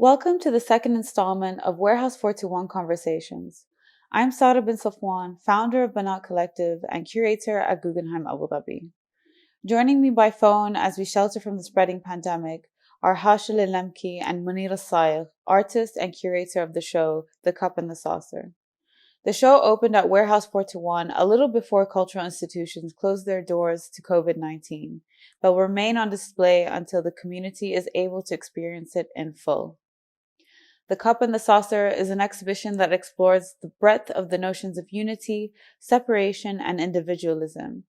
Welcome to the second installment of Warehouse 421 Conversations. I'm Sara bin Safwan, founder of Banat Collective and curator at Guggenheim Abu Dhabi. Joining me by phone as we shelter from the spreading pandemic are Hashel Al Lamki and Munira Al Sayegh, artist and curator of the show The Cup and the Saucer. The show opened at Warehouse 421 a little before cultural institutions closed their doors to COVID-19, but will remain on display until the community is able to experience it in full. The Cup and the Saucer is an exhibition that explores the breadth of the notions of unity, separation, and individualism.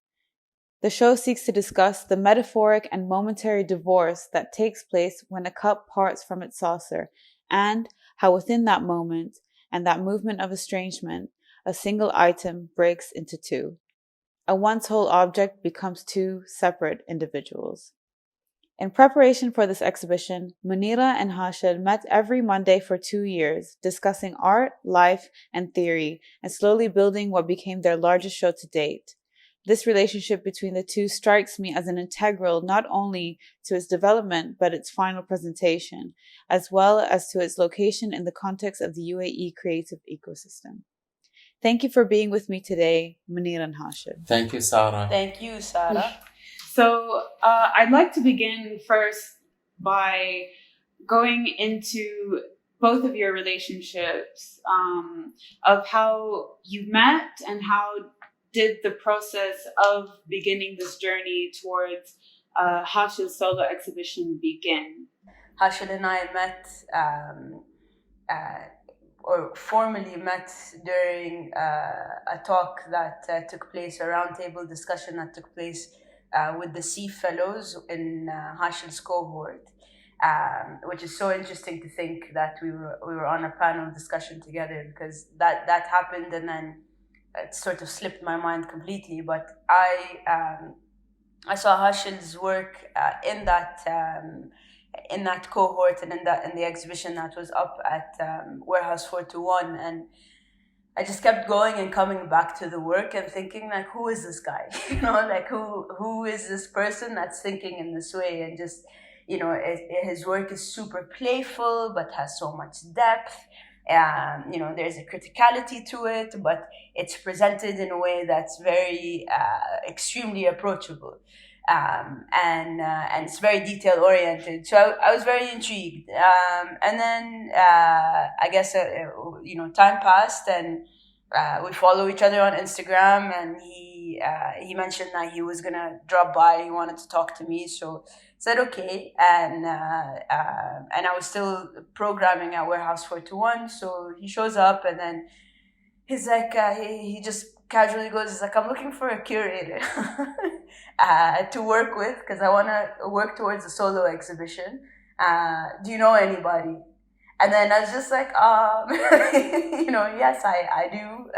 The show seeks to discuss the metaphoric and momentary divorce that takes place when a cup parts from its saucer, and how within that moment and that movement of estrangement, a single item breaks into two. A once whole object becomes two separate individuals. In preparation for this exhibition, Munira and Hashel met every Monday for 2 years, discussing art, life, and theory, and slowly building what became their largest show to date. This relationship between the two strikes me as an integral not only to its development, but its final presentation, as well as to its location in the context of the UAE creative ecosystem. Thank you for being with me today, Munira and Hashel. Thank you, Sara. Thank you, Sara. So I'd like to begin first by going into both of your relationships, of how you met and how did the process of beginning this journey towards Hashel's solo exhibition begin? Hashel and I met, or formally met during a talk that took place, a roundtable discussion that took place with the C fellows in Hashel's cohort, which is so interesting to think that we were on a panel discussion together, because that happened and then it sort of slipped my mind completely. But I saw Hashel's work in that cohort and in the exhibition that was up at Warehouse 421, and I just kept going and coming back to the work and thinking, like, who is this guy? Like who is this person that's thinking in this way? And just, his work is super playful but has so much depth. There's a criticality to it, but it's presented in a way that's very extremely approachable. And it's very detail oriented. So I was very intrigued. And then I guess time passed, and we follow each other on Instagram. And he mentioned that he was gonna drop by. He wanted to talk to me, so I said okay. And I was still programming at Warehouse 421, so he shows up, and then he's like, he just casually goes, he's like, I'm looking for a curator to work with, because I want to work towards a solo exhibition. Do you know anybody? And then I was just like, yes, I do.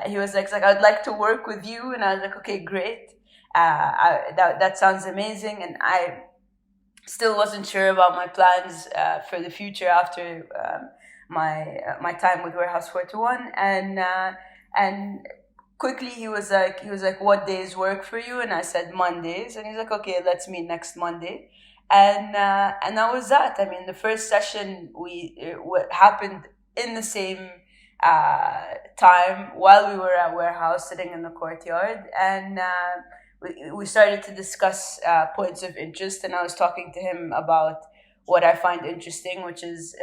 He was like, I'd like to work with you. And I was like, okay, great. That sounds amazing. And I still wasn't sure about my plans for the future after my time with Warehouse 421. And quickly he was like, what days work for you? And I said Mondays. And he's like, okay, let's meet next Monday. And that was that. I mean, the first session what happened in the same time while we were at Warehouse, sitting in the courtyard, and we started to discuss points of interest. And I was talking to him about what I find interesting, which is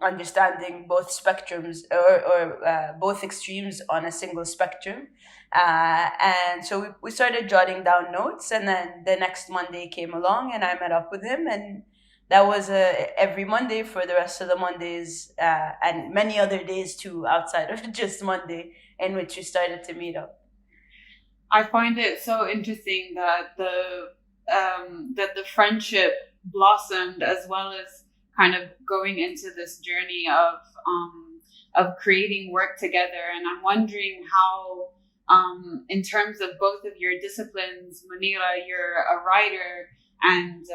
understanding both spectrums or both extremes on a single spectrum. And so we started jotting down notes, and then the next Monday came along and I met up with him, and that was every Monday for the rest of the Mondays, and many other days too outside of just Monday, in which we started to meet up. I find it so interesting that the friendship blossomed, as well as kind of going into this journey of creating work together. And I'm wondering how, in terms of both of your disciplines, Munira, you're a writer, and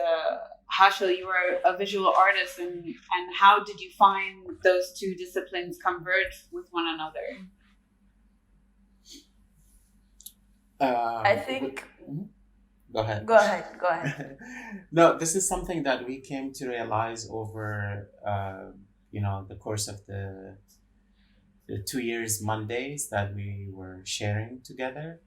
Hashel, you are a visual artist, and how did you find those two disciplines converge with one another? I think Go ahead. Go ahead. No, this is something that we came to realize over, the course of the 2 years Mondays that we were sharing together.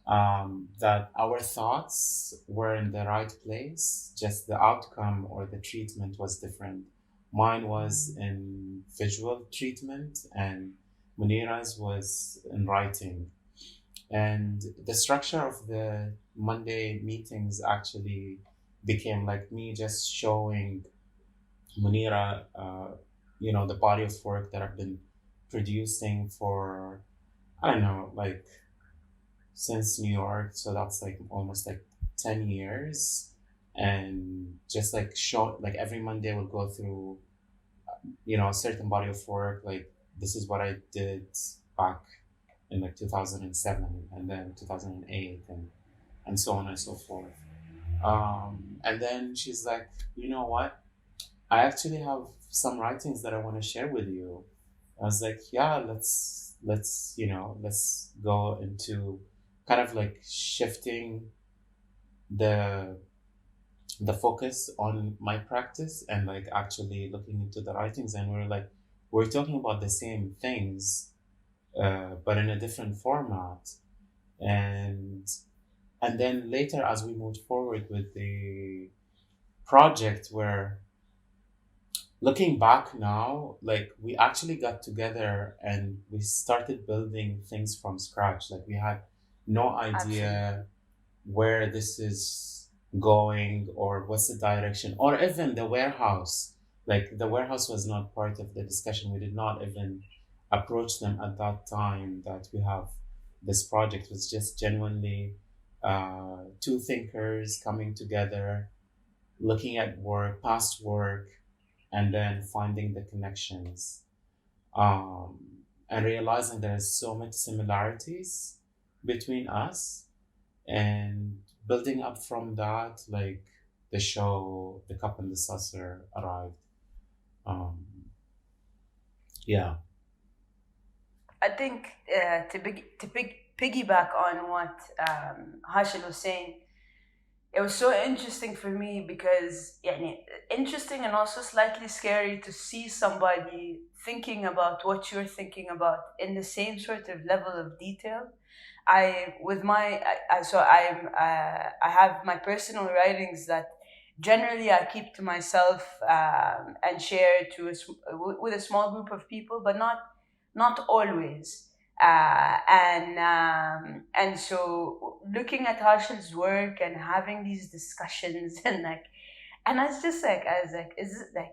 That our thoughts were in the right place, just the outcome or the treatment was different. Mine was in visual treatment, and Munira's was in writing. And the structure of the Monday meetings actually became like me just showing Munira, the body of work that I've been producing for, I don't know, like since New York. So that's like almost like 10 years. And just like show, like every Monday we'll go through, a certain body of work. Like this is what I did back in like 2007 and then 2008 and so on and so forth. And then she's like, you know what? I actually have some writings that I want to share with you. I was like, yeah, let's go into kind of like shifting the focus on my practice and like actually looking into the writings, and we're talking about the same things, but in a different format. And then later, as we moved forward with the project, where looking back now, like we actually got together and we started building things from scratch. Like we had no idea Absolutely. where this is going or what's the direction, or even the warehouse. Like the warehouse was not part of the discussion. We did not even approach them at that time that we have this project. It was just genuinely two thinkers coming together, looking at work, past work, and then finding the connections, um, and realizing there's so much similarities between us, and building up from that, like the show The Cup and the Saucer arrived. um, yeah. I think piggyback on what Hashel was saying, it was so interesting for me because interesting and also slightly scary to see somebody thinking about what you're thinking about in the same sort of level of detail. I have my personal writings that generally I keep to myself, and share with a small group of people, but not always. And so looking at Hashel's work and having these discussions and I was like,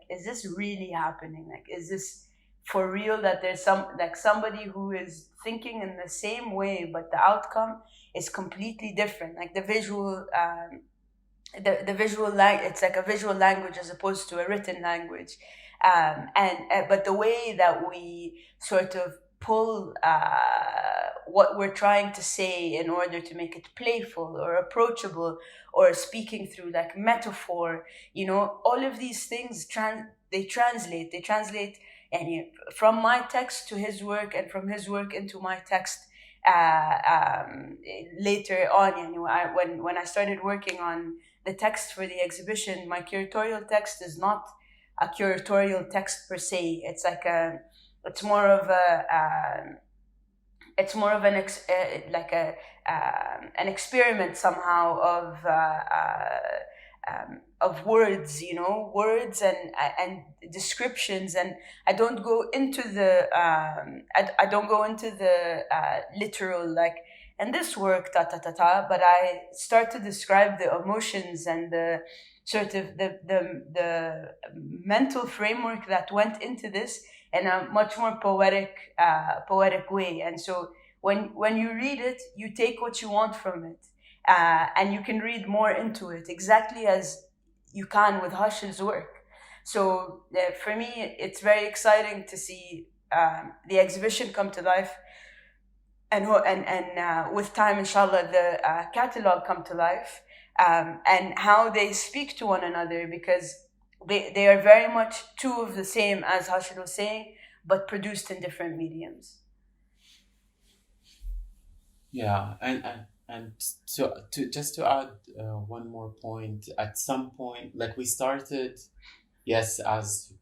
is this really happening? Like, is this for real that there's somebody who is thinking in the same way, but the outcome is completely different? Like the visual, the visual it's like a visual language as opposed to a written language, and but the way that we sort of pull what we're trying to say in order to make it playful or approachable, or speaking through like metaphor, all of these things they translate and from my text to his work, and from his work into my text. Later on, when I started working on the text for the exhibition, my curatorial text is not a curatorial text per se. It's more of an experiment somehow of words, words and descriptions, and I don't go into the literal, like, and this work ta ta ta ta, but I start to describe the emotions and the sort of the mental framework that went into this in a much more poetic way. And so when you read it, you take what you want from it, and you can read more into it, exactly as you can with Hashel's work. So for me, it's very exciting to see the exhibition come to life, and with time, inshallah, the catalog come to life, and how they speak to one another, because they are very much two of the same, as Hashel was saying, but produced in different mediums. Yeah, and And to just to add one more point, at some point, like we started, yes, as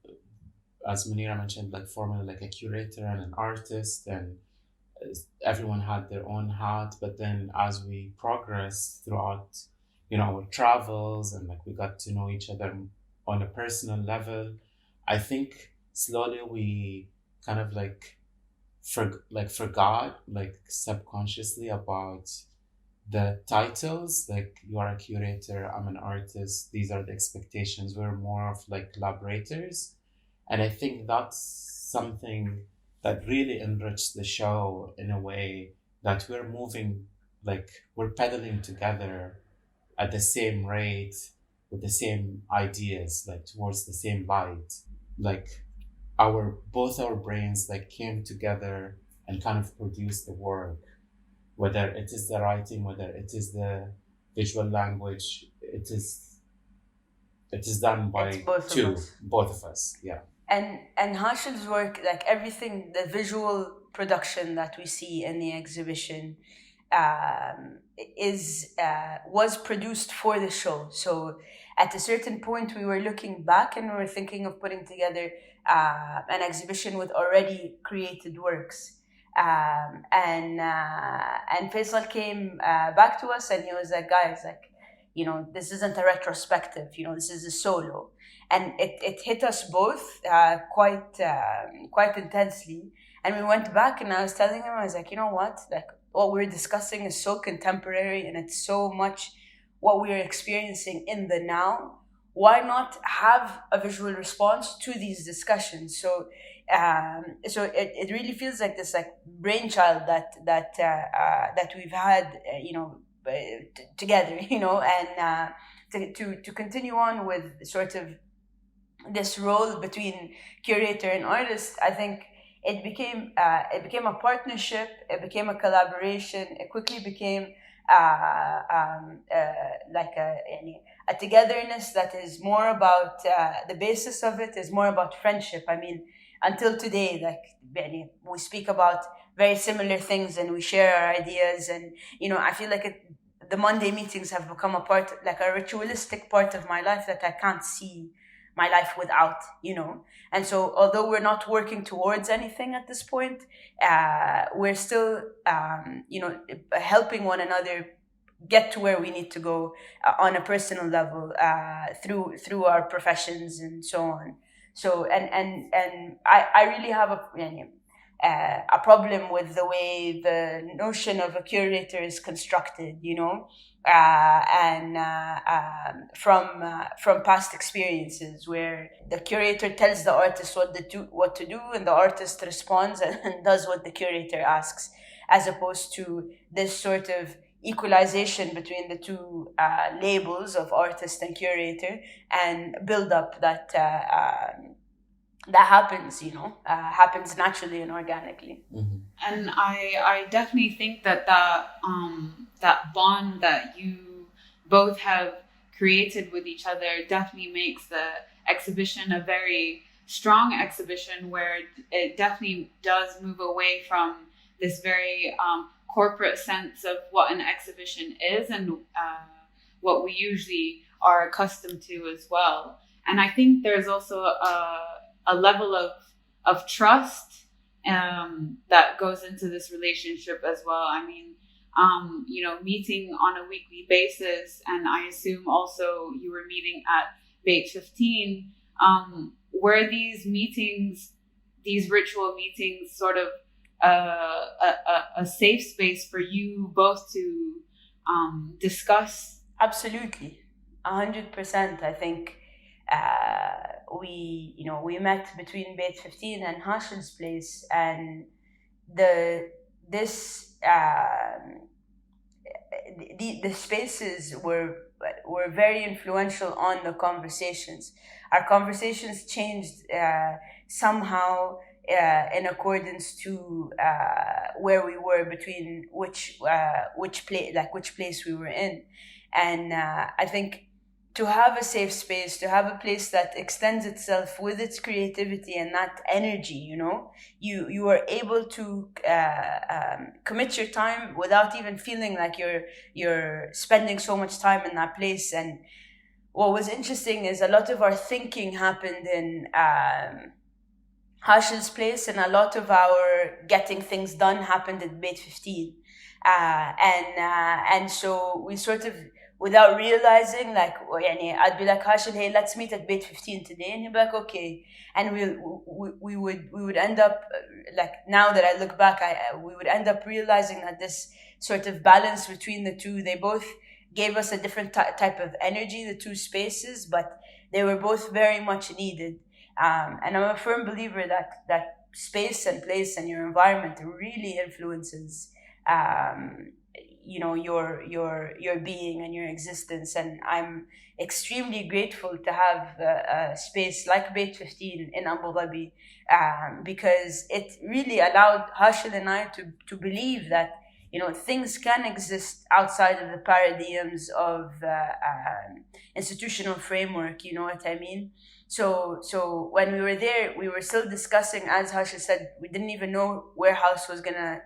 Munira mentioned, like formally like a curator and an artist, and everyone had their own hat. But then as we progressed throughout, our travels, and like we got to know each other on a personal level, I think slowly we kind of forgot like subconsciously about the titles. Like, you are a curator, I'm an artist, these are the expectations. We're more of like collaborators, and I think that's something that really enriched the show in a way that we're moving, like we're pedaling together at the same rate with the same ideas, like towards the same light. Like both our brains like came together and kind of produced the work, whether it is the writing, whether it is the visual language, it is done by both of us. Yeah. And Hashel's work, like everything, the visual production that we see in the exhibition was produced for the show. So at a certain point, we were looking back and we were thinking of putting together an exhibition with already created works. And Faisal came back to us and he was like, guys, like, this isn't a retrospective, this is a solo. And it hit us both quite intensely. And we went back and I was telling him, I was like, you know what? Like, what we're discussing is so contemporary and it's so much what we're experiencing in the now. Why not have a visual response to these discussions? So it really feels like this like brainchild that we've had, together, and to continue on with sort of this role between curator and artist. I think it became a partnership. It became a collaboration. It quickly became like a togetherness that is more about the basis of it is more about friendship. I mean, until today, like we speak about very similar things and we share our ideas, and I feel like the Monday meetings have become a part, like a ritualistic part of my life that I can't see my life without, And so although we're not working towards anything at this point, we're still, helping one another get to where we need to go on a personal level through our professions and so on. So, and I really have a problem with the way the notion of a curator is constructed, from past experiences where the curator tells the artist what to do, and the artist responds and does what the curator asks, as opposed to this sort of equalization between the two labels of artist and curator, and build up that happens, happens naturally and organically. Mm-hmm. And I definitely think that bond that you both have created with each other definitely makes the exhibition a very strong exhibition, where it definitely does move away from this very corporate sense of what an exhibition is and what we usually are accustomed to as well. And I think there's also a level of trust that goes into this relationship as well. I mean, meeting on a weekly basis, and I assume also you were meeting at Bait 15. Were these meetings, these ritual meetings, sort of a safe space for you both to discuss? Absolutely, 100%. I think we met between Bait 15 and Hashel's place, and the spaces were very influential on the conversations. Our conversations changed somehow in accordance to where we were, between which place we were in, and I think to have a safe space, to have a place that extends itself with its creativity and that energy, you are able to commit your time without even feeling like you're spending so much time in that place. And what was interesting is a lot of our thinking happened in Hashel's place, and a lot of our getting things done happened at Beit 15. And so we sort of, without realizing, like, I'd be like, Hashel, hey, let's meet at Beit 15 today. And he'd be like, okay. And we would end up, like, now that I look back, we would end up realizing that this sort of balance between the two, they both gave us a different type of energy, the two spaces, but they were both very much needed. And I'm a firm believer that space and place and your environment really influences your being and your existence. And I'm extremely grateful to have a space like Beit 15 in Abu Dhabi, because it really allowed Hashel and I to believe that things can exist outside of the paradigms of institutional framework. You know what I mean? So when we were there, we were still discussing, as Hashel said, we didn't even know where House was gonna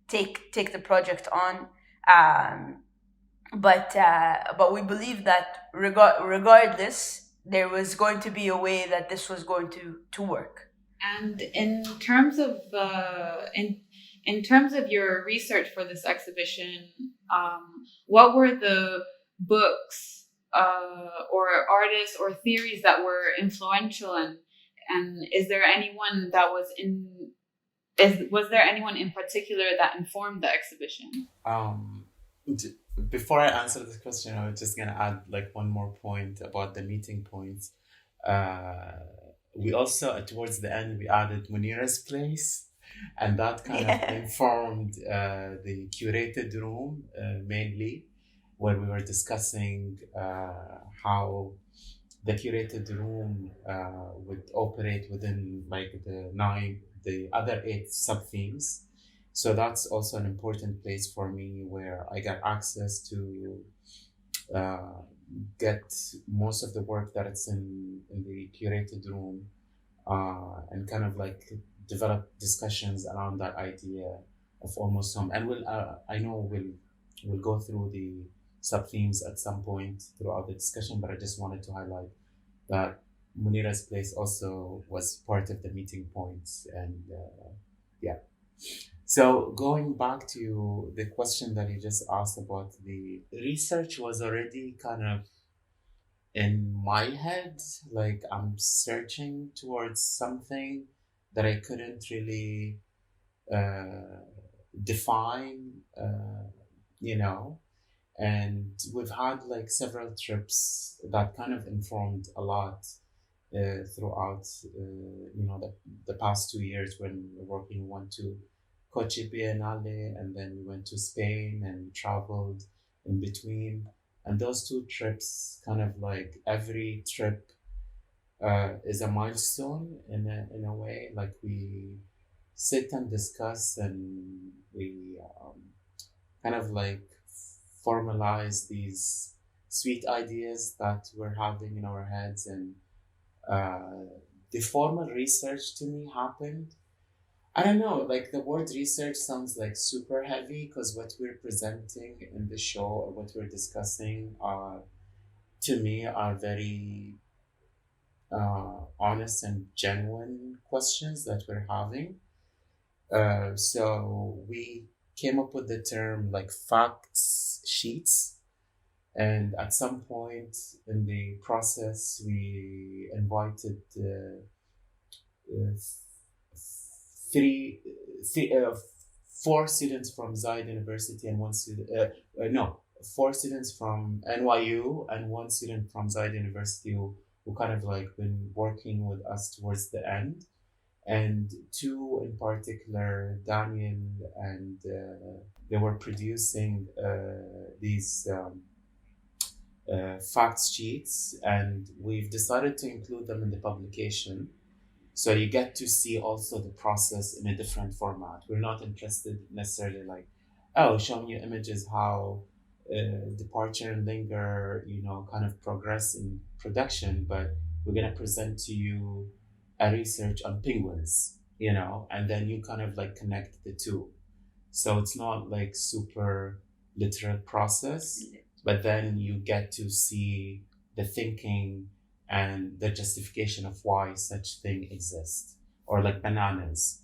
take the project on, but we believed that regardless, there was going to be a way that this was going to work. And in terms of in terms of your research for this exhibition, what were the books or artists or theories that were influential, and is there anyone that was there anyone in particular that informed the exhibition? Before I answer this question, I was just gonna add like one more point about the meeting points. We also, towards the end, we added Munira's place, and that kind of informed the curated room mainly, where we were discussing how the curated room would operate within like the other 8 sub-themes. So that's also an important place for me, where I got access to get most of the work that it's in the curated room, and kind of like develop discussions around that idea of almost some. And I know we'll go through the sub-themes at some point throughout the discussion, but I just wanted to highlight that Munira's place also was part of the meeting points. And so going back to the question that you just asked about, the research was already kind of in my head, like I'm searching towards something that I couldn't really define, and we've had like several trips that kind of informed a lot throughout the past 2 years, when we were working. We went to Kochi Biennale, and then we went to Spain, and we traveled in between. And those 2 trips, kind of like every trip is a milestone in a way. Like we sit and discuss, and we kind of like formalize these sweet ideas that we're having in our heads. And the formal research to me happened. I don't know, like the word research sounds like super heavy, because what we're presenting in the show or what we're discussing to me are very honest and genuine questions that we're having. So we came up with the term like facts sheets. And at some point in the process, we invited 4 students from Zayed University and 1 student, 4 students from NYU and 1 student from Zayed University who kind of like been working with us towards the end. And 2 in particular, Daniel, and they were producing these fact sheets, and we've decided to include them in the publication. So you get to see also the process in a different format. We're not interested necessarily like, oh, showing you images how departure and linger, kind of progress in production, but we're going to present to you a research on penguins, and then you kind of like connect the two. So it's not like super literal process, but then you get to see the thinking and the justification of why such thing exists. Or like bananas,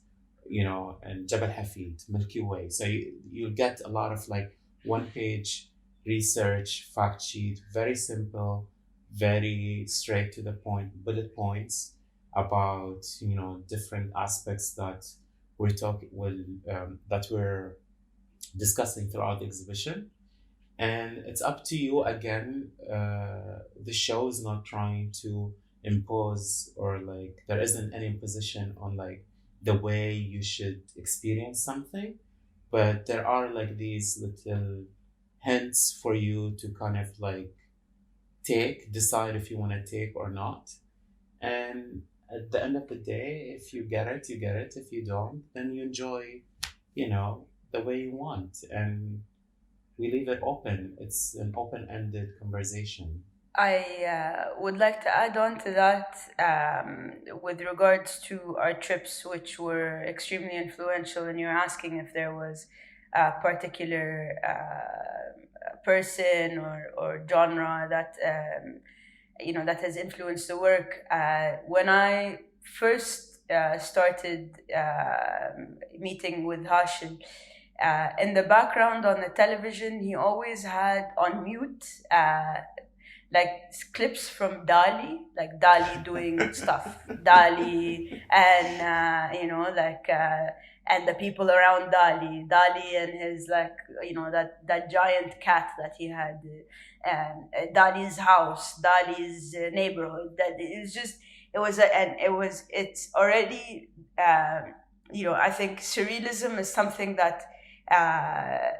and Jabal Hafid, Milky Way. So you get a lot of like one-page research, fact sheet, very simple, very straight to the point, bullet points about different aspects that that we're discussing throughout the exhibition. And it's up to you again. The show is not trying to impose, or like there isn't any imposition on like the way you should experience something, but there are like these little hints for you to kind of like decide if you want to take or not. And at the end of the day, if you get it, you get it. If you don't, then you enjoy, the way you want. And we leave it open. It's an open-ended conversation. I would like to add on to that with regards to our trips, which were extremely influential, and you're asking if there was a particular person or genre that that has influenced the work. When I first started meeting with Hashel, in the background on the television, he always had on mute like clips from Dali, like Dali doing stuff, Dali, and and the people around Dali and his that giant cat that he had, Dali's house, Dali's neighborhood. That it's already I think surrealism is something that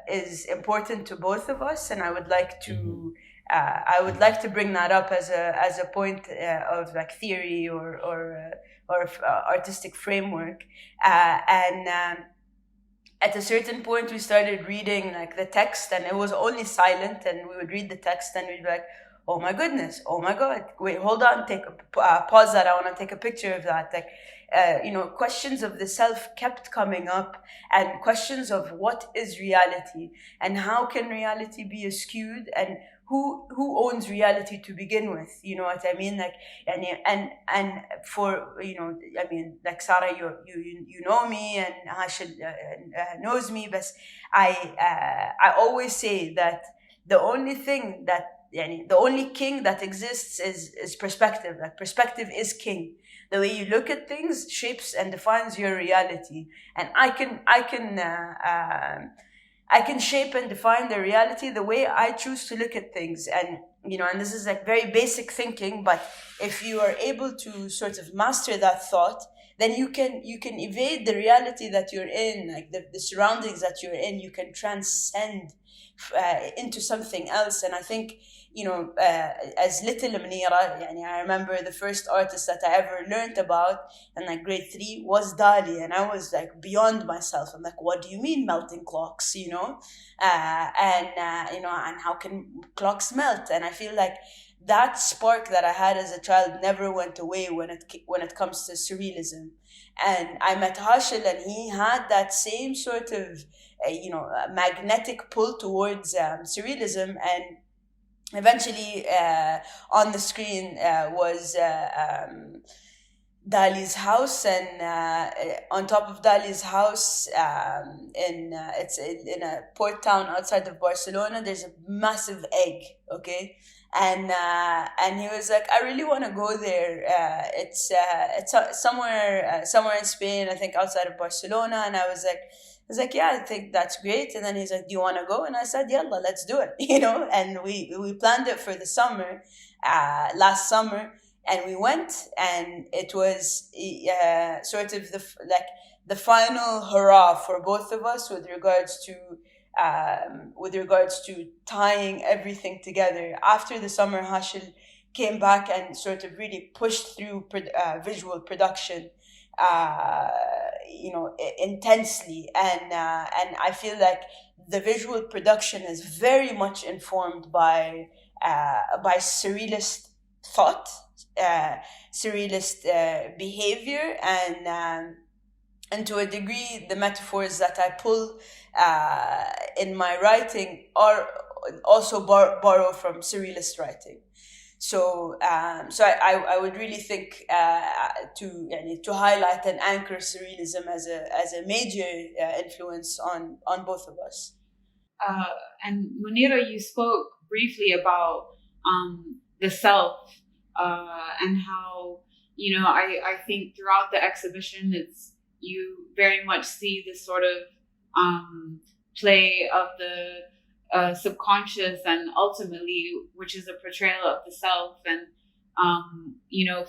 is important to both of us, and I would like to bring that up as a point of like theory or artistic framework. And at a certain point, we started reading like the text, and it was only silent. And we would read the text, and we'd be like, "Oh my goodness! Oh my God! Wait, hold on! Pause that. I want to take a picture of that." Like, questions of the self kept coming up, and questions of what is reality, and how can reality be skewed, and who owns reality to begin with? You know what I mean? Like, and for like Sara, you know me, and Hashel knows me, but I always say that the only thing that the only king that exists is perspective. Like, perspective is king. The way you look at things shapes and defines your reality, and I can shape and define the reality the way I choose to look at things. And and this is like very basic thinking, but if you are able to sort of master that thought, then you can evade the reality that you're in, like the surroundings that you're in. You can transcend into something else. And I think as little Munira, I remember the first artist that I ever learned about in like grade 3 was Dali, and I was like beyond myself. I'm like, what do you mean melting clocks? And how can clocks melt? And I feel like that spark that I had as a child never went away when it comes to surrealism. And I met Hashel, and he had that same sort of magnetic pull towards surrealism. And eventually on the screen was Dali's house, and on top of Dali's house, it's in a port town outside of Barcelona, there's a massive egg, okay? And he was like, I really want to go there. It's somewhere in Spain, I think outside of Barcelona. And I was like, yeah, I think that's great. And then he's like, do you want to go? And I said, yalla, let's do it, And we planned it for the summer, last summer, and we went, and it was sort of the final hurrah for both of us with regards to tying everything together. After the summer, Hashel came back and sort of really pushed through visual production. intensely, and I feel like the visual production is very much informed by surrealist thought, surrealist behavior, and to a degree, the metaphors that I pull in my writing are also borrow from surrealist writing. So I would really think to highlight and anchor surrealism as a major influence on both of us. And Munira, you spoke briefly about the self and how, I think throughout the exhibition, you very much see this sort of play of the subconscious, and ultimately, which is a portrayal of the self, and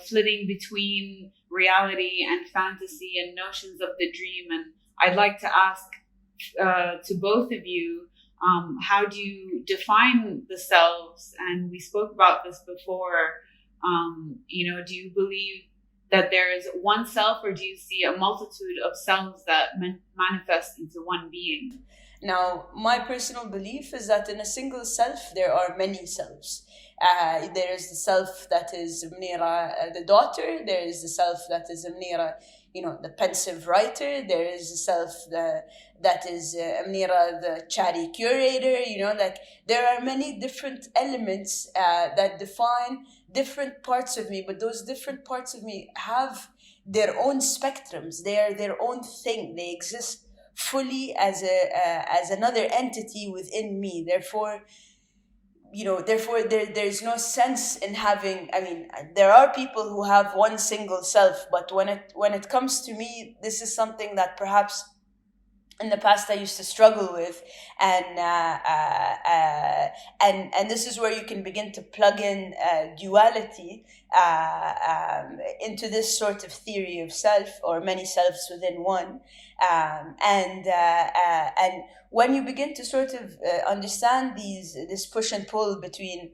flitting between reality and fantasy and notions of the dream. And I'd like to ask to both of you, how do you define the selves? And we spoke about this before. Do you believe that there is one self, or do you see a multitude of selves that manifest into one being? Now, my personal belief is that in a single self, there are many selves. There is the self that is Munira, the daughter. There is the self that is Munira, the pensive writer. There is the self that is Munira, the chatty curator. There are many different elements that define different parts of me, but those different parts of me have their own spectrums. They are their own thing. They exist fully as another entity within me. Therefore there's no sense in having. There are people who have one single self, but when it comes to me, this is something that perhaps in the past I used to struggle with, and this is where you can begin to plug in duality into this sort of theory of self, or many selves within one, and when you begin to sort of understand this push and pull between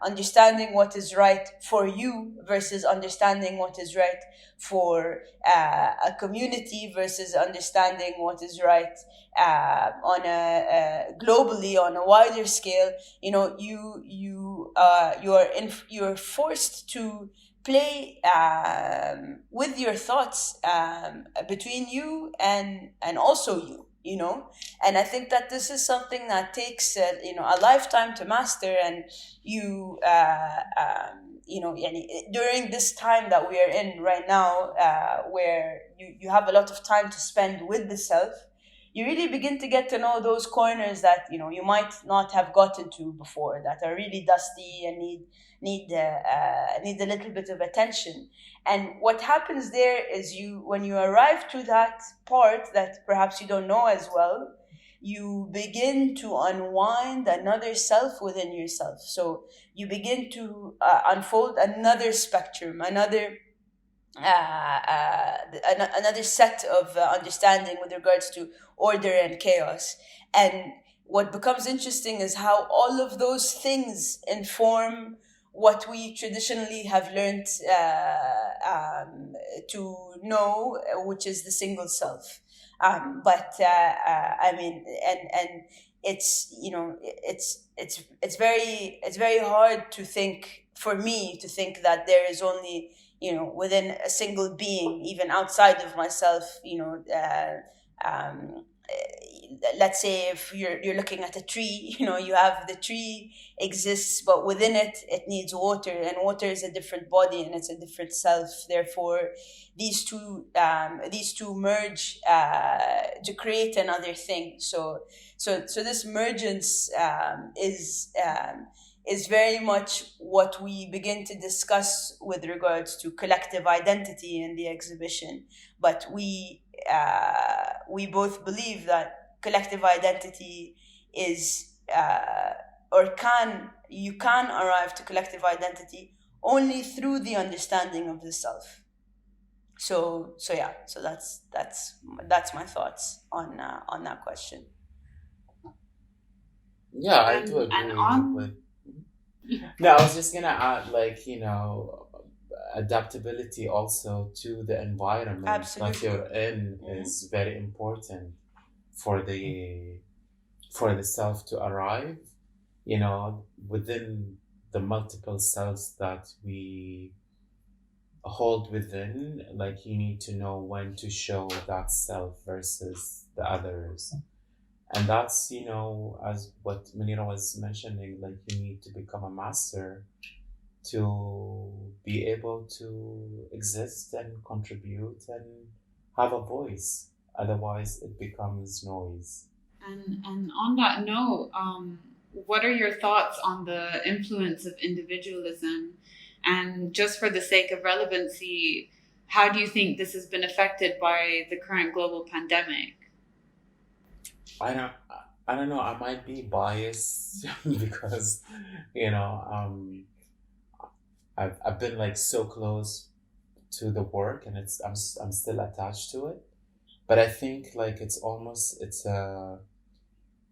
understanding what is right for you versus understanding what is right for a community versus understanding what is right on a globally, on a wider scale, you're forced to play with your thoughts between you and also you. And I think that this is something that takes a lifetime to master. And during this time that we are in right now, where you have a lot of time to spend with the self, you really begin to get to know those corners that you might not have gotten to before, that are really dusty and need a little bit of attention. And what happens there is, when you arrive to that part that perhaps you don't know as well, you begin to unwind another self within yourself. So you begin to unfold another spectrum, another set of understanding with regards to order and chaos. And what becomes interesting is how all of those things inform what we traditionally have learned to know, which is the single self. It's very hard to think, for me to think, that there is only within a single being, even outside of myself, let's say if you're looking at a tree, you have the tree exists, but within it needs water, and water is a different body and it's a different self. Therefore, these two merge to create another thing. So this mergence is very much what we begin to discuss with regards to collective identity in the exhibition. But we both believe that collective identity is you can arrive to collective identity only through the understanding of the self. So that's my thoughts on that question. Yeah, I do agree with. No, I was just gonna add, adaptability also to the environment Absolutely. that you're in is very important for the self to arrive, you know, within the multiple selves that we hold within. Like, you need to know when to show that self versus the others. And that's, you know, as what Munira was mentioning, like, you need to become a master to be able to exist and contribute and have a voice. Otherwise, it becomes noise. And on that note, what are your thoughts on the influence of individualism? And just for the sake of relevancy, how do you think this has been affected by the current global pandemic? I don't know. I might be biased because, you know, I've been like so close to the work, and I'm still attached to it. But I think like it's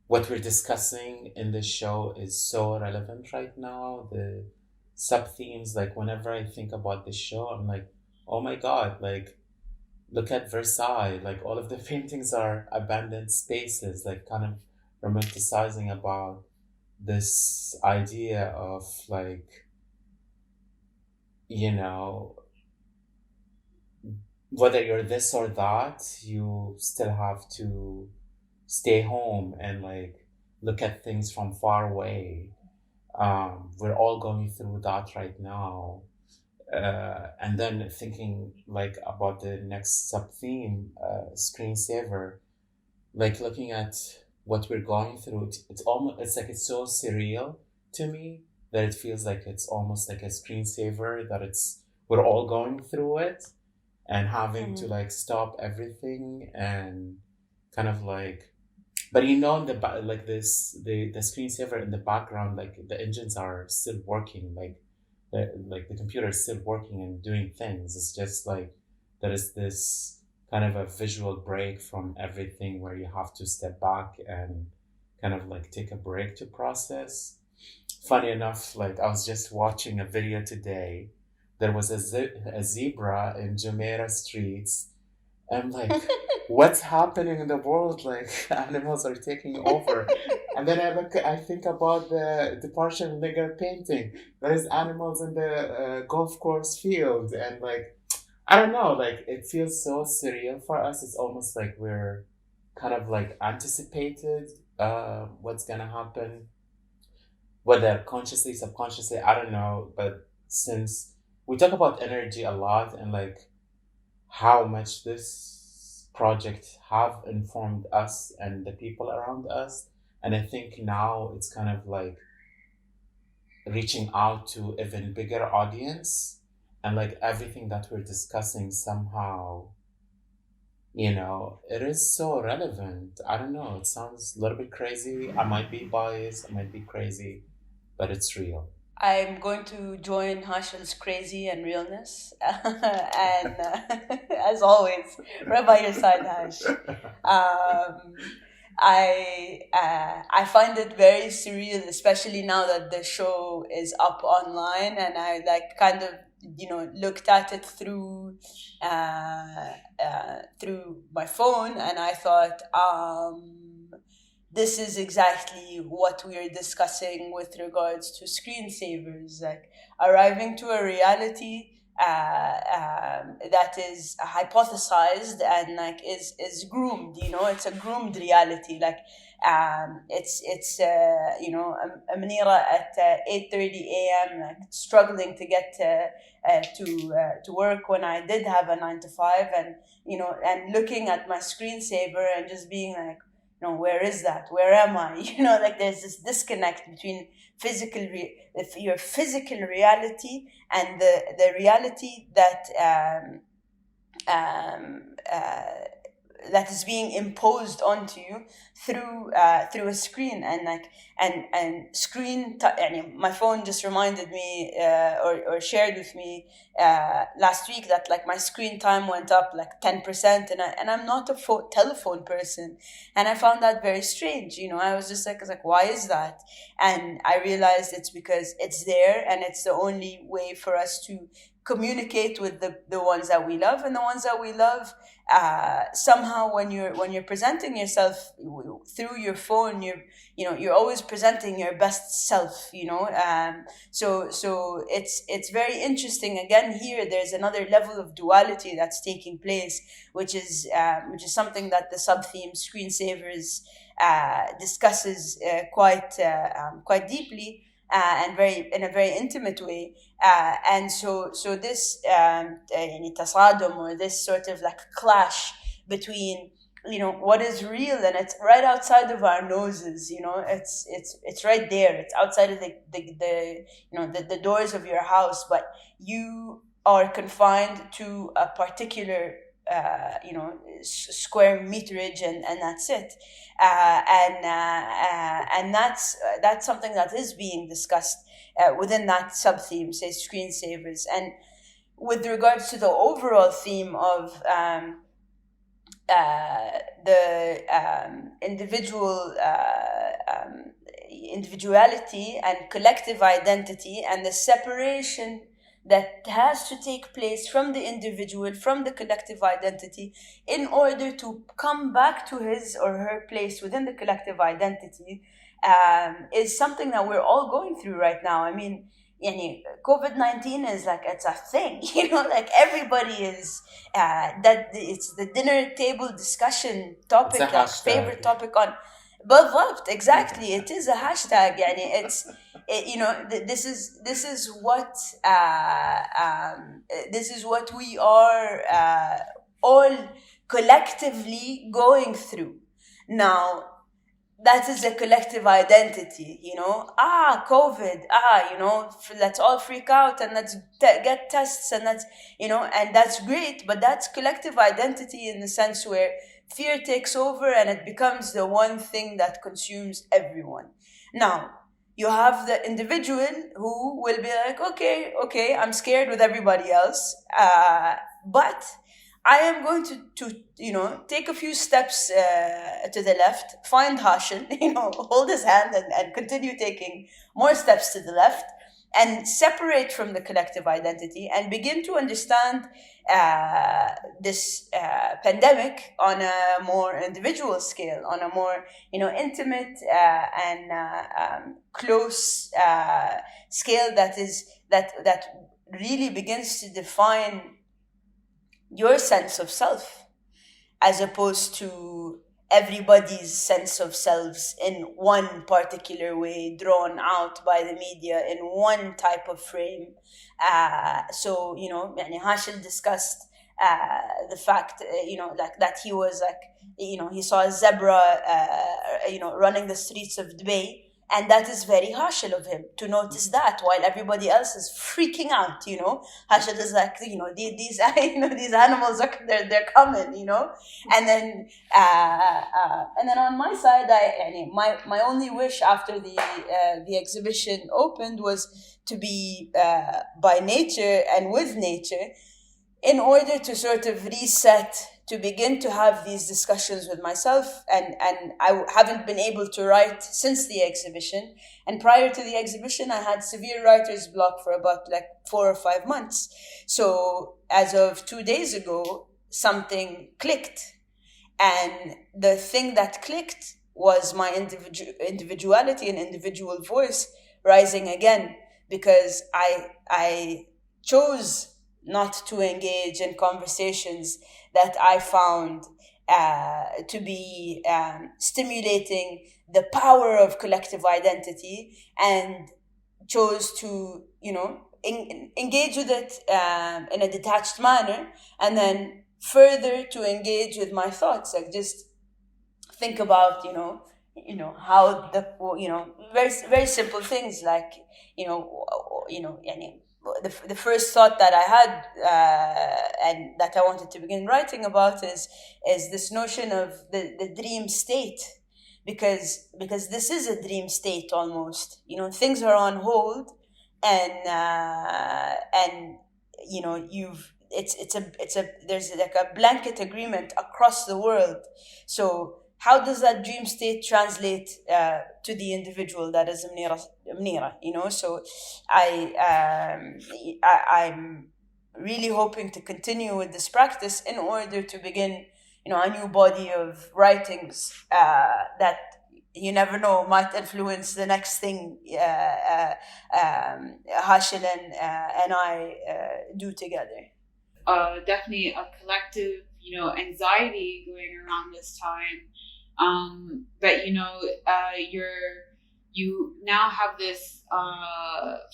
what we're discussing in this show is so relevant right now. The sub themes, like whenever I think about this show, I'm like, oh my God, like look at Versailles, like all of the paintings are abandoned spaces, like kind of romanticizing about this idea of like, you know, whether you're this or that, you still have to stay home and like look at things from far away. We're all going through that right now. And then thinking like about the next sub theme, screensaver, like looking at what we're going through, it's like it's so surreal to me that it feels like it's almost like a screensaver, that we're all going through it and having to like stop everything and kind of like, but you know, the screensaver in the background, like the engines are still working, like the computer is still working and doing things. It's just like there is this kind of a visual break from everything where you have to step back and kind of like take a break to process. Funny enough, like I was just watching a video today. There was a zebra in Jumeirah streets. I'm like, what's happening in the world? Like animals are taking over. And then I think about the partial nigger painting. There's animals in the golf course field, and like, I don't know, like it feels so surreal for us. It's almost like we're kind of like anticipated what's gonna happen, whether consciously, subconsciously, I don't know. But since we talk about energy a lot and like how much this project have informed us and the people around us, and I think now it's kind of like reaching out to even bigger audience, and like everything that we're discussing somehow, you know, it is so relevant. I don't know, it sounds a little bit crazy. I might be biased, I might be crazy, but it's real. I'm going to join Hashel's crazy and realness, and as always, right by your side, Hash. I find it very surreal, especially now that the show is up online, and I like kind of looked at it through my phone, and I thought, this is exactly what we are discussing with regards to screensavers, like arriving to a reality that is hypothesized and like is groomed. It's a groomed reality. Like it's a Munira at 8:30 a.m. like struggling to get to work when I did have a 9 to 5, and and looking at my screensaver and just being like, where is that? Where am I? Like there's this disconnect between your physical reality and the reality that that is being imposed onto you through a screen. And screen my phone just reminded me or shared with me last week that like my screen time went up like 10%, and I'm not a telephone person, and I found that very strange. I was just like, why is that? And I realized it's because it's there, and it's the only way for us to communicate with the ones that we love, and the ones that we love, somehow when you're presenting yourself through your phone, you're always presenting your best self, so it's very interesting. Again, here there's another level of duality that's taking place, which is something that the sub-theme Screensavers discusses quite deeply, and in a very intimate way. And so this تصادم, or this sort of like clash between what is real, and it's right outside of our noses. It's right there. It's outside of the doors of your house, but you are confined to a particular square meterage, and that's it. And that's something that is being discussed within that sub-theme, say Screensavers. And with regards to the overall theme of the individuality and collective identity, and the separation that has to take place from the individual, from the collective identity, in order to come back to his or her place within the collective identity, is something that we're all going through right now. I mean, COVID-19 is like, it's a thing, like everybody is, that it's the dinner table discussion topic, like favorite topic on. بالضبط, exactly. It is a hashtag. This is what we are all collectively going through now. That is a collective identity, COVID, let's all freak out and let's get tests, and that's, and that's great, but that's collective identity in the sense where fear takes over and it becomes the one thing that consumes everyone. Now, you have the individual who will be like, okay, I'm scared with everybody else, but I am going to take a few steps to the left, find Hashel, hold his hand and continue taking more steps to the left, and separate from the collective identity and begin to understand this pandemic on a more individual scale, on a more intimate and close scale that really begins to define your sense of self, as opposed to everybody's sense of selves in one particular way, drawn out by the media in one type of frame. So Hashel discussed the fact that he was he saw a zebra running the streets of Dubai, and that is very Hashel of him to notice that, while everybody else is freaking out. Hashel is like, these animals are they're coming, and then on my side, my only wish after the exhibition opened was to be by nature and with nature, in order to sort of reset, to begin to have these discussions with myself. And I haven't been able to write since the exhibition. And prior to the exhibition, I had severe writer's block for about 4 or 5 months. So as of 2 days ago, something clicked. And the thing that clicked was my individuality and individual voice rising again, because I chose not to engage in conversations that I found to be stimulating the power of collective identity, and chose to, engage with it in a detached manner, and then further to engage with my thoughts, just think about, how very, very simple things like, the first thought that I had and that I wanted to begin writing about is this notion of the dream state, because this is a dream state almost. Things are on hold, and there's like a blanket agreement across the world. So how does that dream state translate to the individual that is Munira? So I'm really hoping to continue with this practice in order to begin, a new body of writings that you never know might influence the next thing Hashel and I do together. Definitely a collective, anxiety going around this time. But you now have this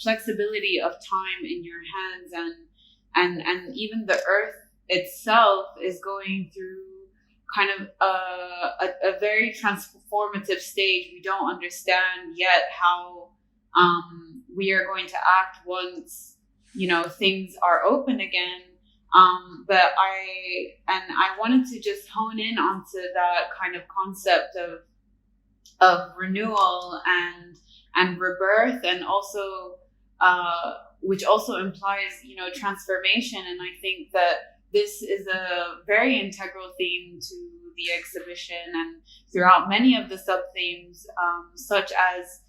flexibility of time in your hands, and even the earth itself is going through kind of a very transformative stage. We don't understand yet how we are going to act once things are open again. But I wanted to just hone in onto that kind of concept of renewal and rebirth, and also which also implies transformation. And I think that this is a very integral theme to the exhibition and throughout many of the sub themes, such as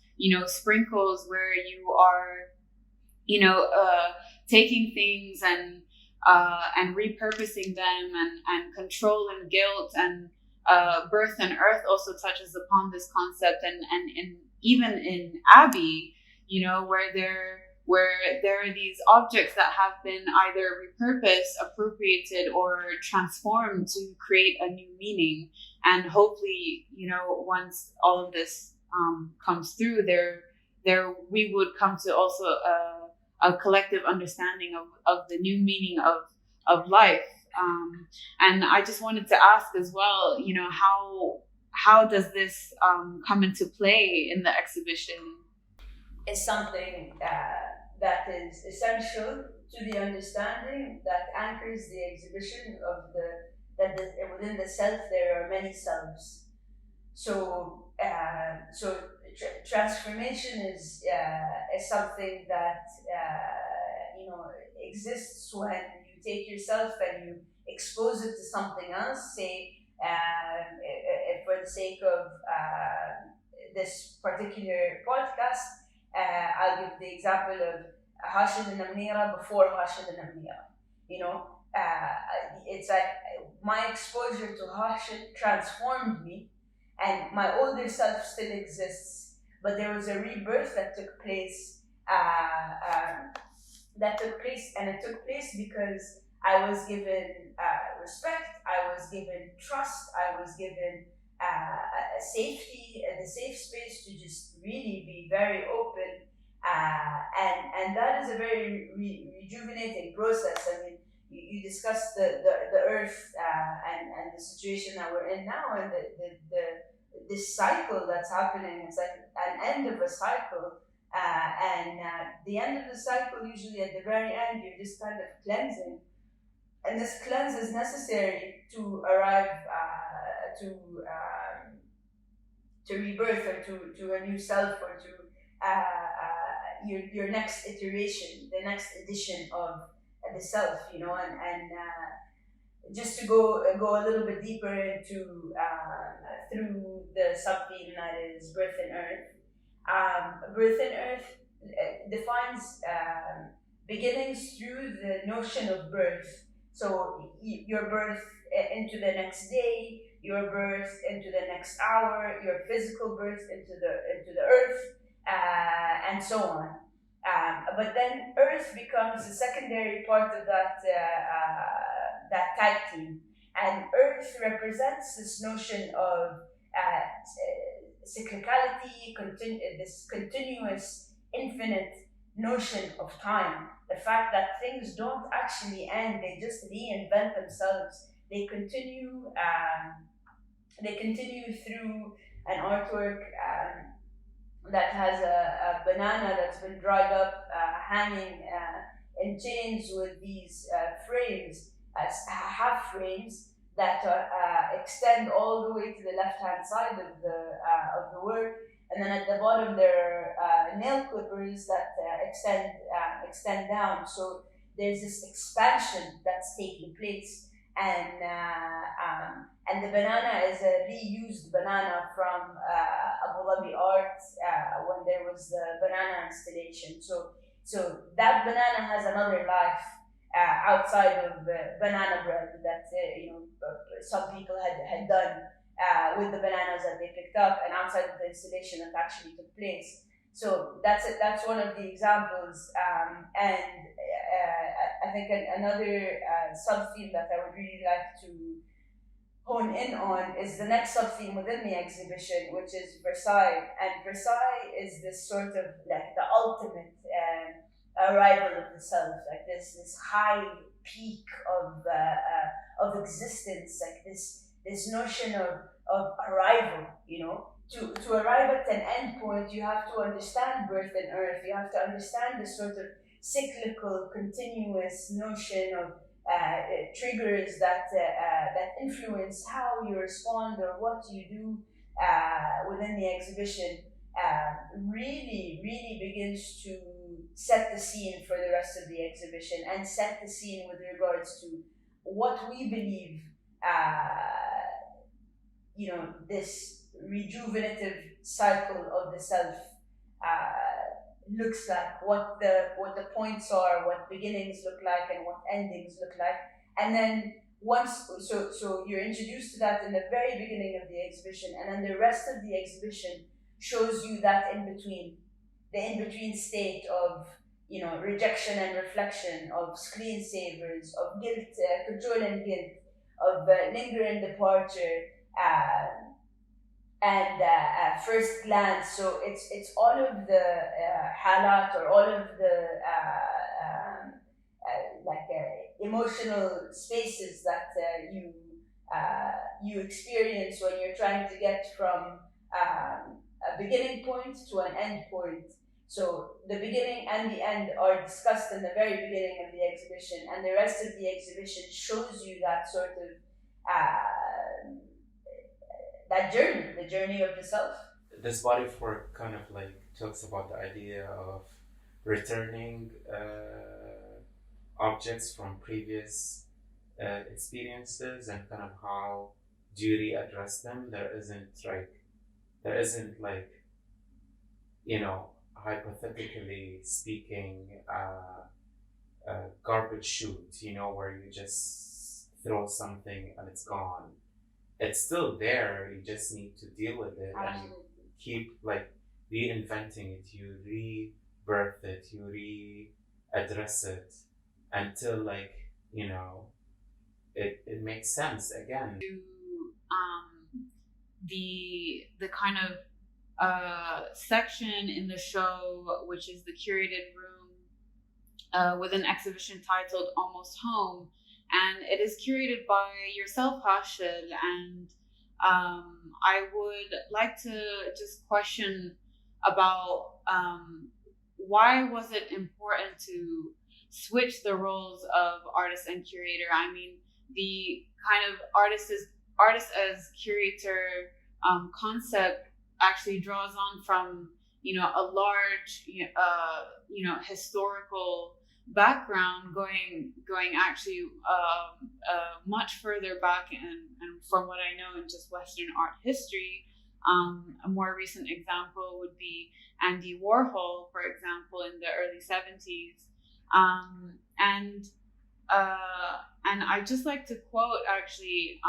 sprinkles, where you are taking things and repurposing them, and control and guilt, and birth and earth also touches upon this concept, and even in Abbey, where there are these objects that have been either repurposed, appropriated, or transformed to create a new meaning. And hopefully, once all of this comes through, there we would come to also a collective understanding of the new meaning of life. And I just wanted to ask as well, how does this come into play in the exhibition? Is something that is essential to the understanding that anchors the exhibition of that within the self there are many selves. So transformation is something that exists when you take yourself and you expose it to something else. Say, for the sake of this particular podcast, I'll give the example of Hashel and Munira before Hashel and Munira. It's like my exposure to Hashel transformed me, and my older self still exists, but there was a rebirth that took place. And it took place because I was given respect, I was given trust, I was given a safety, the safe space to just really be very open, and that is a very rejuvenating process. I mean, you discussed the earth and the situation that we're in now, and this cycle that's happening. It's like an end of a cycle, and the end of the cycle, usually at the very end, you're just kind of cleansing, and this cleanse is necessary to arrive to rebirth, or to a new self, or to your next iteration, the next edition of the self, and just to go a little bit deeper into through the sub-theme that is birth and earth. Birth and earth defines beginnings through the notion of birth. So your birth into the next day, your birth into the next hour, your physical birth into the earth, and so on. But then earth becomes a secondary part of that tag team, and earth represents this notion of cyclicality, this continuous, infinite notion of time. The fact that things don't actually end; they just reinvent themselves. They continue. They continue through an artwork that has a banana that's been dried up, hanging in chains with these frames, half frames that extend all the way to the left-hand side of the work, and then at the bottom there are nail clippers that extend down. So there's this expansion that's taking place, and the banana is a reused banana from Abu Dhabi art when there was the banana installation. So that banana has another life, outside of banana bread that some people had done with the bananas that they picked up, and outside of the installation that actually took place. So that's one of the examples, and I think another sub-theme that I would really like to hone in on is the next sub-theme within the exhibition, which is Versailles. And Versailles is this sort of like the ultimate arrival of the self, like this high peak of existence, like this notion of arrival. To arrive at an end point, you have to understand birth and earth. You have to understand this sort of cyclical, continuous notion of triggers that influence how you respond or what you do within the exhibition. Really begins to set the scene for the rest of the exhibition, and set the scene with regards to what we believe this rejuvenative cycle of the self looks like, what the points are, what beginnings look like, and what endings look like. And then so you're introduced to that in the very beginning of the exhibition, and then the rest of the exhibition shows you that the in-between state of rejection and reflection, of screensavers, of guilt, control and guilt, of lingering departure, and first glance. So it's all of the halat, or all of the emotional spaces that you experience when you're trying to get from a beginning point to an end point. So the beginning and the end are discussed in the very beginning of the exhibition, and the rest of the exhibition shows you that sort of that journey, the journey of the self. This body of work kind of like talks about the idea of returning objects from previous experiences, and kind of how do you readdress them. There isn't like hypothetically speaking a garbage chute, where you just throw something and it's gone. It's still there, you just need to deal with it. Absolutely. And you keep like reinventing it, you rebirth it, you readdress it until it makes sense again. The kind of section in the show, which is the curated room with an exhibition titled Almost Home, and it is curated by yourself, Hashel. And I would like to just question about why was it important to switch the roles of artist and curator? I mean, the kind of artist as curator concept actually draws on from a large historical background, going actually much further back, and from what I know in just Western art history. A more recent example would be Andy Warhol, for example, in the early 70s. And I'd just like to quote actually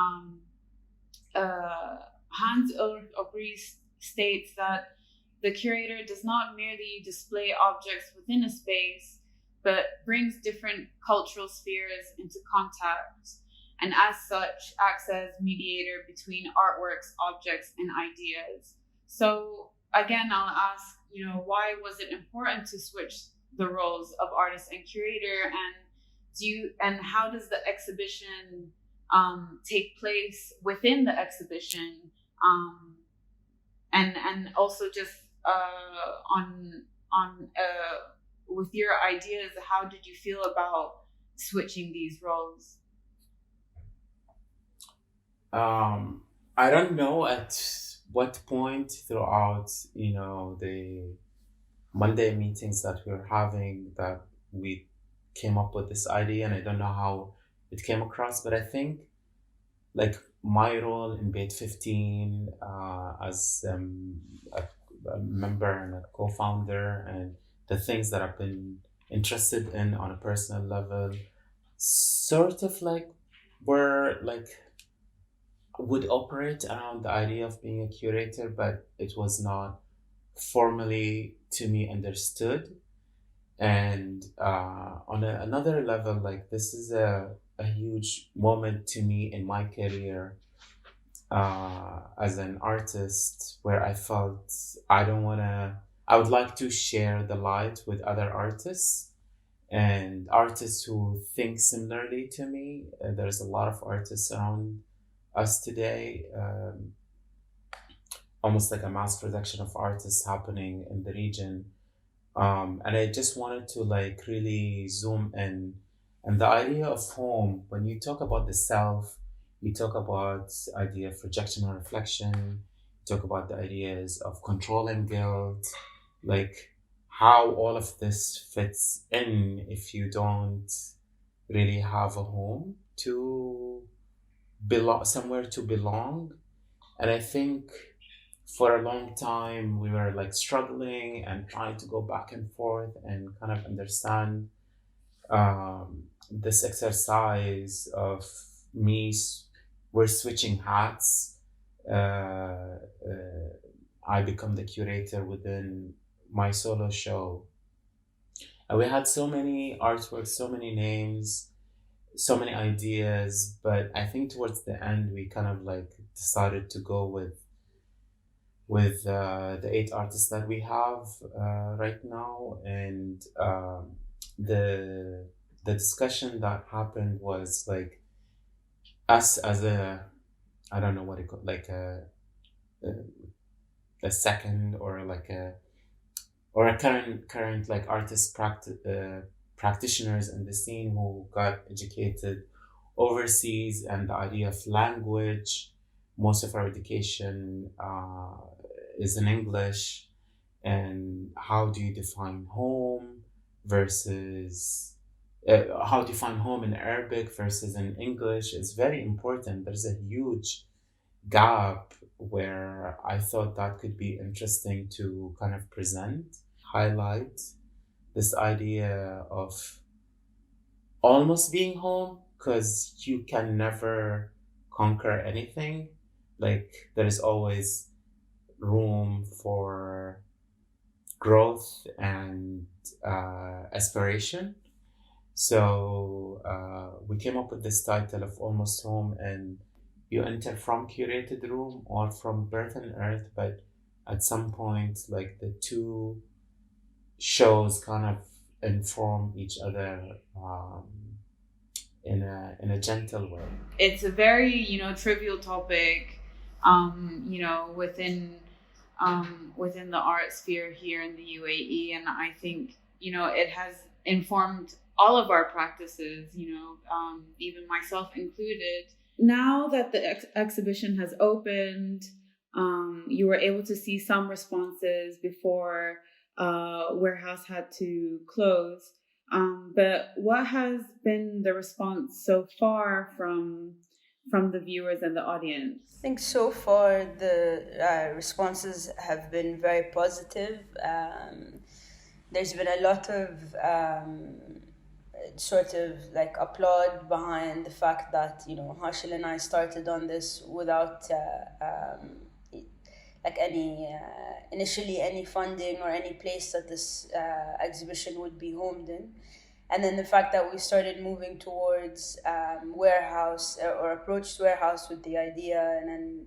Hans Ulrich Obrist states that the curator does not merely display objects within a space, but brings different cultural spheres into contact, and as such acts as mediator between artworks, objects, and ideas. So again, I'll ask, why was it important to switch the roles of artist and curator, and how does the exhibition take place within the exhibition, and also just on with your ideas, how did you feel about switching these roles? I don't know at what point throughout the Monday meetings that we were having that we came up with this idea, and I don't know how it came across, but I think like my role in Beit 15 as a member and a co-founder, and the things that I've been interested in on a personal level, sort of like were like would operate around the idea of being a curator, but it was not formally to me understood. And on another level, like this is a huge moment to me in my career as an artist, where I felt I would like to share the light with other artists and artists who think similarly to me. There's a lot of artists around us today, almost like a mass production of artists happening in the region. And I just wanted to like really zoom in. And the idea of home, when you talk about the self, you talk about the idea of rejection and reflection, you talk about the ideas of control and guilt, like how all of this fits in if you don't really have a home to belong, somewhere to belong. And I think for a long time we were like struggling and trying to go back and forth and kind of understand this exercise of we're switching hats. I become the curator within my solo show, and we had so many artworks, so many names, so many ideas, but I think towards the end we kind of like decided to go with the 8 artists that we have right now. And the discussion that happened was like us as a, I don't know what it called, like a second or like a current like artist practitioners in the scene who got educated overseas, and the idea of language. Most of our education is in English, and how do you define home versus how do you define home in Arabic versus in English is very important. There's a huge gap where I thought that could be interesting to kind of present, highlight this idea of almost being home, because you can never conquer anything. Like there is always room for growth and aspiration. So we came up with this title of Almost Home, and you enter from curated room or from birth and earth, but at some point like the two shows kind of inform each other in a gentle way. It's a very, trivial topic, within the art sphere here in the UAE. And I think, it has informed all of our practices, even myself included. Now that the exhibition has opened, you were able to see some responses before Warehouse had to close. But what has been the response so far from the viewers and the audience? I think so far the responses have been very positive. There's been a lot of sort of like applaud behind the fact that Hashel and I started on this without like initially any funding or any place that this exhibition would be homed in. And then the fact that we started moving towards Warehouse or approached Warehouse with the idea, and then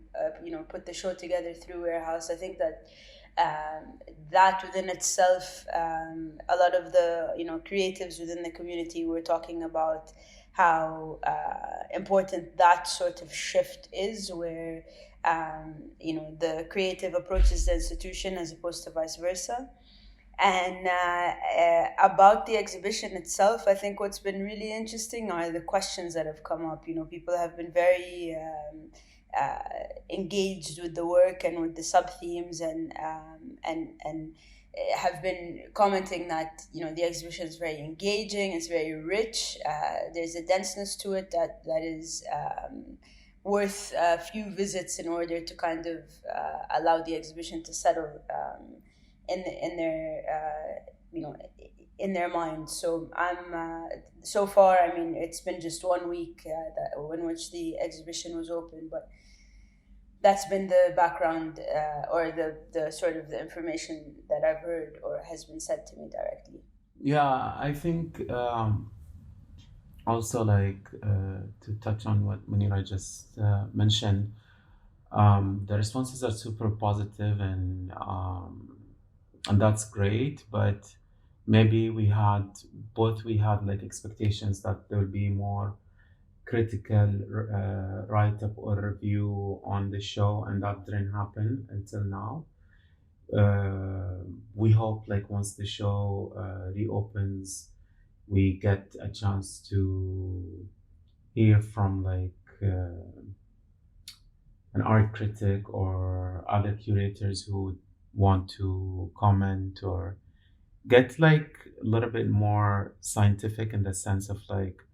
put the show together through Warehouse. I think that that within itself, a lot of the creatives within the community were talking about how important that sort of shift is, where the creative approaches the institution as opposed to vice versa. And about the exhibition itself, I think what's been really interesting are the questions that have come up. People have been very engaged with the work and with the sub-themes, and have been commenting that the exhibition is very engaging, it's very rich, there's a denseness to it that is worth a few visits in order to kind of allow the exhibition to settle in their in their mind. So I'm so far, I mean, it's been just 1 week in which the exhibition was open, but that's been the background or the sort of the information that I've heard or has been said to me directly. Yeah, I think also like to touch on what Munira just mentioned, the responses are super positive and that's great, but maybe we had like expectations that there will be more critical write-up or review on the show, and that didn't happen until now. We hope like once the show reopens, we get a chance to hear from like an art critic or other curators who want to comment or get like a little bit more scientific in the sense of like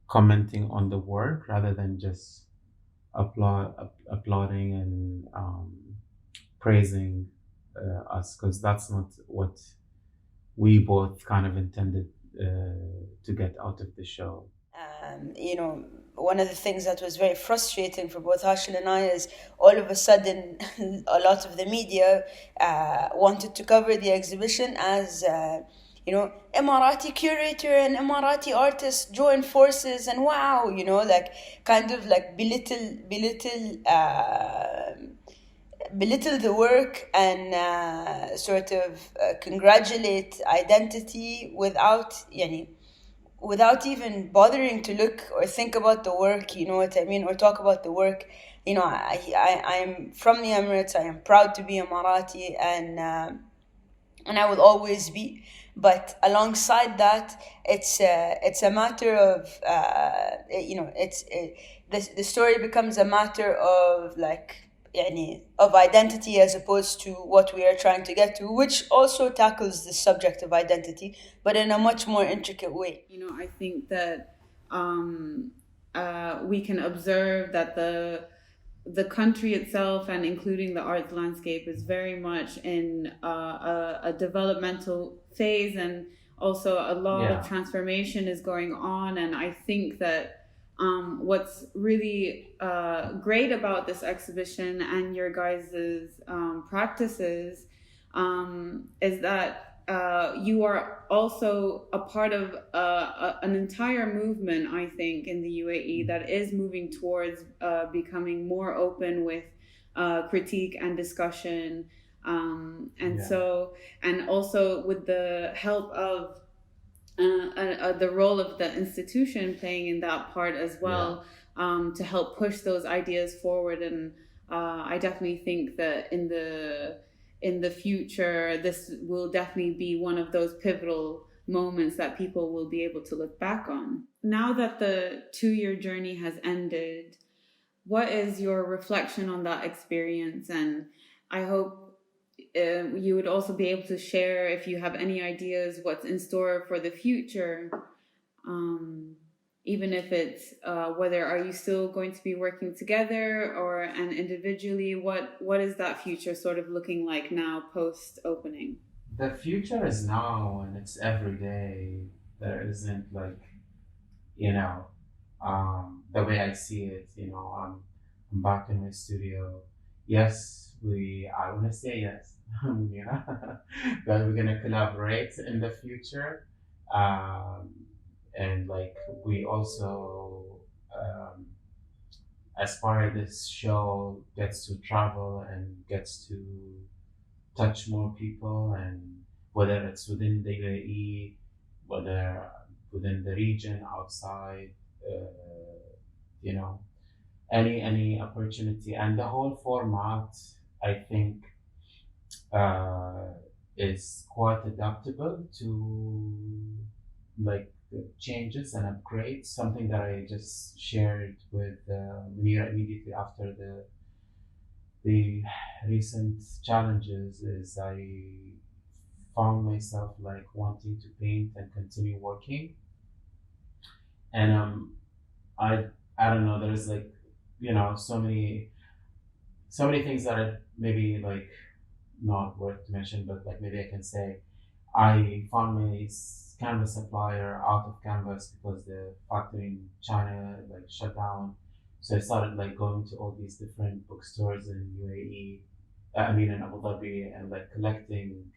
commenting on the work rather than just applauding and praising us, because that's not what we both kind of intended to get out of the show. You know, one of the things that was very frustrating for both Hashel and I is all of a sudden a lot of the media wanted to cover the exhibition as you know, Emirati curator and Emirati artist join forces, and wow, you know, like kind of like belittle the work and sort of congratulate identity without even bothering to look or think about the work, you know what I mean, or talk about the work. You know, I'm from the Emirates. I am proud to be Emirati, and I will always be. But alongside that, it's a matter of you know, the story becomes a matter of like of identity as opposed to what we are trying to get to, which also tackles the subject of identity, but in a much more intricate way. You know, I think that we can observe that the country itself and including the arts landscape is very much in a developmental phase, and also a lot of transformation is going on. And I think that what's really great about this exhibition and your guys' practices is that you are also a part of an entire movement, I think, in the UAE that is moving towards becoming more open with critique and discussion. So, and also with the help of the role of the institution playing in that part as well, to help push those ideas forward. And I definitely think that in the future, this will definitely be one of those pivotal moments that people will be able to look back on. Now that the 2-year journey has ended, what is your reflection on that experience? And I hope you would also be able to share, if you have any ideas, what's in store for the future. Even if it's whether are you still going to be working together and individually, what is that future sort of looking like now post opening? The future is now, and it's every day. There isn't like, you know, the way I see it, you know, I'm back in my studio. Yes, I want to say yes, yeah, that we're gonna collaborate in the future. And like we also aspire this show gets to travel and gets to touch more people, and whether it's within the UAE, whether within the region, outside, you know, any opportunity. And the whole format, I think, is quite adaptable to like changes and upgrades. Something that I just shared with Munira immediately after the recent challenges is I found myself like wanting to paint and continue working, and I don't know, there's like, you know, so many things that are maybe like not worth to mention, but like maybe I can say I found canvas supplier out of canvas because the factory in China like shut down. So I started like going to all these different bookstores in UAE, in Abu Dhabi, and like collecting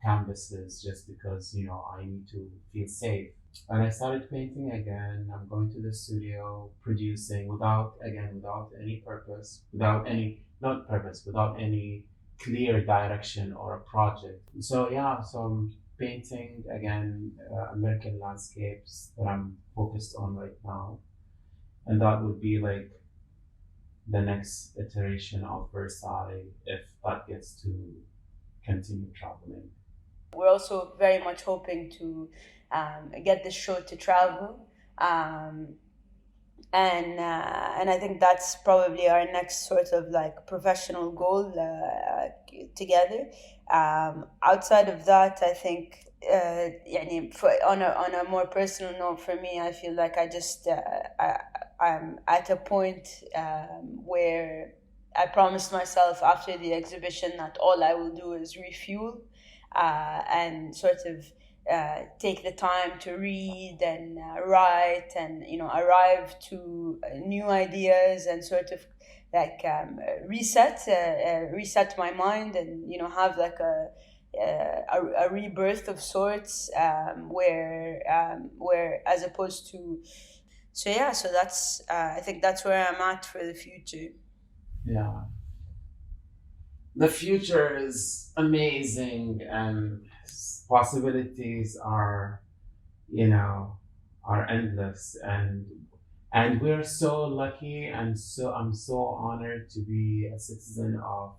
canvases just because, you know, I need to feel safe. And I started painting again. I'm going to the studio, producing without any purpose, without any clear direction or a project. So yeah, so I'm painting again American landscapes that I'm focused on right now. And that would be like the next iteration of Versailles if that gets to continue traveling. We're also very much hoping to get this show to travel. And I think that's probably our next sort of like professional goal together. Outside of that, I think on a more personal note for me, I feel like I'm at a point where I promised myself after the exhibition that all I will do is refuel and sort of take the time to read and write and, you know, arrive to new ideas and sort of like reset my mind and, you know, have like a rebirth of sorts where as opposed to so that's I think that's where I'm at for the future. Yeah, the future is amazing and possibilities are endless, and we're so lucky, and so I'm so honored to be a citizen of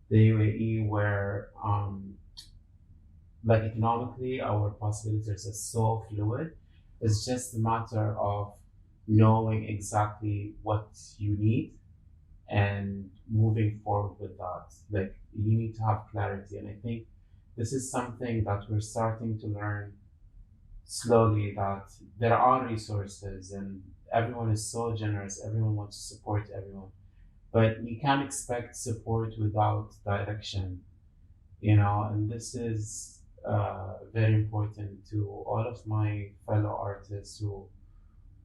the UAE where like economically our possibilities are so fluid. It's just a matter of knowing exactly what you need and moving forward with that. Like, you need to have clarity, and I think this is something that we're starting to learn slowly, that there are resources and everyone is so generous, everyone wants to support everyone, but you can't expect support without direction, you know. And this is very important to all of my fellow artists who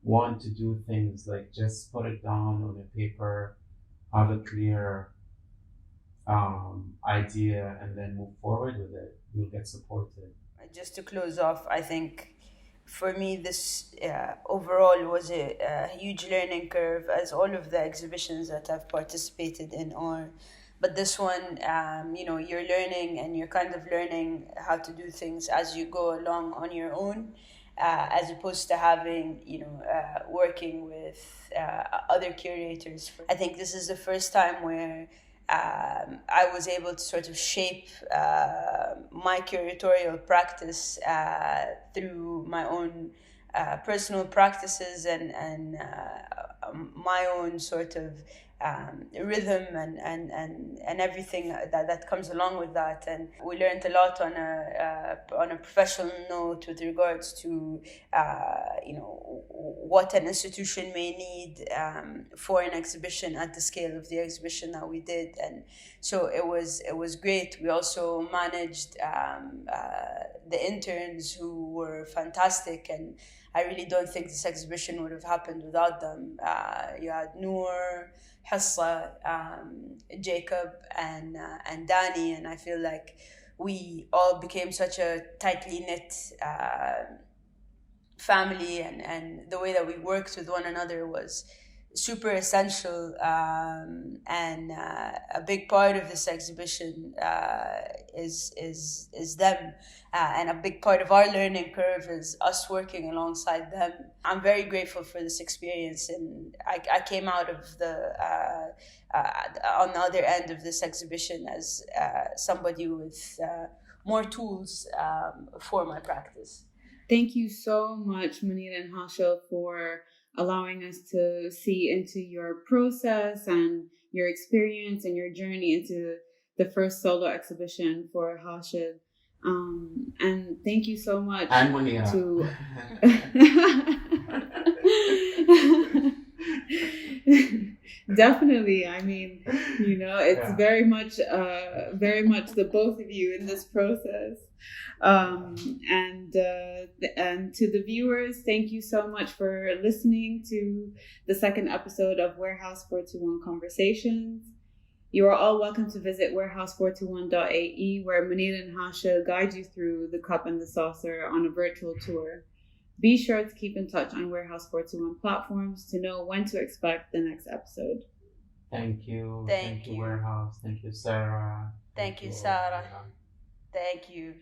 want to do things, like just put it down on a paper, have a clear idea, and then move forward with it. You'll get supported. Just to close off, I think for me this overall was a huge learning curve, as all of the exhibitions that I've participated in are. But this one, you're learning, and you're kind of learning how to do things as you go along on your own, as opposed to having, working with other curators. I think this is the first time where I was able to sort of shape my curatorial practice through my own personal practices and my own sort of rhythm and everything that comes along with that. And we learned a lot on a professional note with regards to what an institution may need for an exhibition at the scale of the exhibition that we did. And so it was great. We also managed the interns, who were fantastic, and I really don't think this exhibition would have happened without them. You had Noor, Hassa, Jacob, and Danny, and I feel like we all became such a tightly knit family, and the way that we worked with one another was super essential, and a big part of this exhibition is them, and a big part of our learning curve is us working alongside them. I'm very grateful for this experience, and I came out of on the other end of this exhibition as somebody with more tools for my practice. Thank you so much, Munira and Hashel, for allowing us to see into your process and your experience and your journey into the first solo exhibition for Hashel. And thank you so much. And Munira. Definitely. I mean, it's very much the both of you in this process. And to the viewers, thank you so much for listening to the second episode of Warehouse 421 Conversations. You are all welcome to visit warehouse421.ae, where Munira and Hashel guide you through the cup and the saucer on a virtual tour. Be sure to keep in touch on Warehouse 421 platforms to know when to expect the next episode. Thank you. Thank you. Warehouse. Thank you, Sara. Thank you, Sara. Thank you.